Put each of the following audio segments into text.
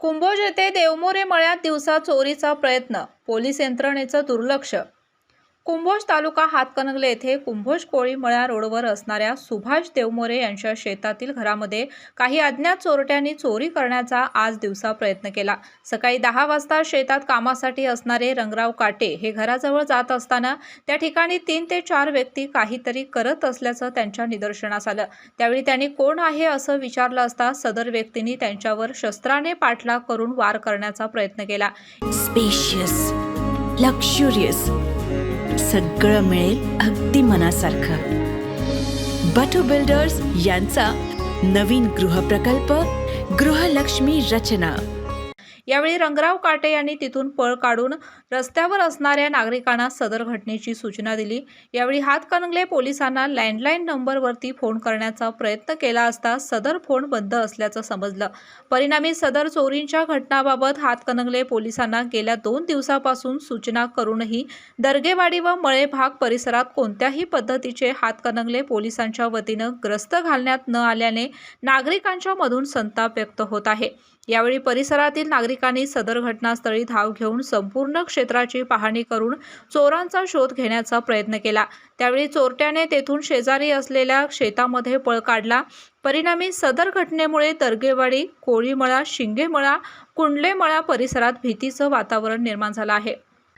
कुंभोज येथे देवमोरे मळ्यात दिवसा चोरीचा प्रयत्न, पोलीस यंत्रणेचं दुर्लक्ष। कुंभोज तालुका हातकणंगले येथे कुंभोज कोळी मळ्या रोडवर असणाऱ्या सुभाष देवमोरे यांच्या शेतातील घरामध्ये काही अज्ञात चोरट्यांनी चोरी करण्याचा आज दिवसा प्रयत्न केला। सकाळी 10 वाजता शेतात कामासाठी असणारे रंगराव काटे हे घराजवळ जात असताना त्या ठिकाणी 3 ते 4 व्यक्ती काहीतरी करत असल्याचं त्यांच्या निदर्शनास आलं। त्यावेळी त्यांनी कोण आहे असं विचारलं असता सदर व्यक्तींनी त्यांच्यावर शस्त्राने पाठलाग करून वार करण्याचा प्रयत्न केला। स्पेशियस, लक्झुरियस, सगळं मिळेल अगदी मनासारखं। बटू बिल्डर्स यांचा नवीन गृहप्रकल्प गृहलक्ष्मी रचना। यावेळी रंगराव काटे यांनी तिथून पळ काढून रस्त्यावर असणाऱ्या नागरिकांना सदर घटनेची सूचना दिली। यावेळी हातकणंगले पोलिसांना लँडलाईन नंबरवरती फोन करण्याचा प्रयत्न केला असता सदर फोन बंद असल्याचं समजलं। परिणामी सदर चोरींच्या घटनांबाबत हातकणंगले पोलिसांना गेल्या 2 दिवसापासून सूचना करूनही दर्गेवाडी व मळे भाग परिसरात कोणत्याही पद्धतीचे हातकणंगले पोलिसांच्या वतीनं गस्त घालण्यात न आल्याने नागरिकांच्या मधून संताप व्यक्त होत आहे। यावेळी परिसरातील नागरिकांनी सदर घटनास्थळी धाव घेऊन संपूर्ण क्षेत्राची पाहणी करून चोरांचा शोध घेण्याचा प्रयत्न केला। त्यावेळी चोरट्याने तेथून शेजारी असलेल्या शेतामध्ये पळ काढला। परिणामी सदर घटनेमुळे दर्गेवाडी, कोळीमळा, शिंगेमळा, कुंडलेमळा परिसरात भीतीचं वातावरण निर्माण झालं आहे।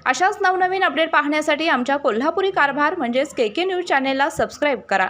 अशाच नवनवीन अपडेट पाहण्यासाठी आमच्या कोल्हापुरी कारभार म्हणजेच KK न्यूज चॅनेलला सबस्क्राईब करा।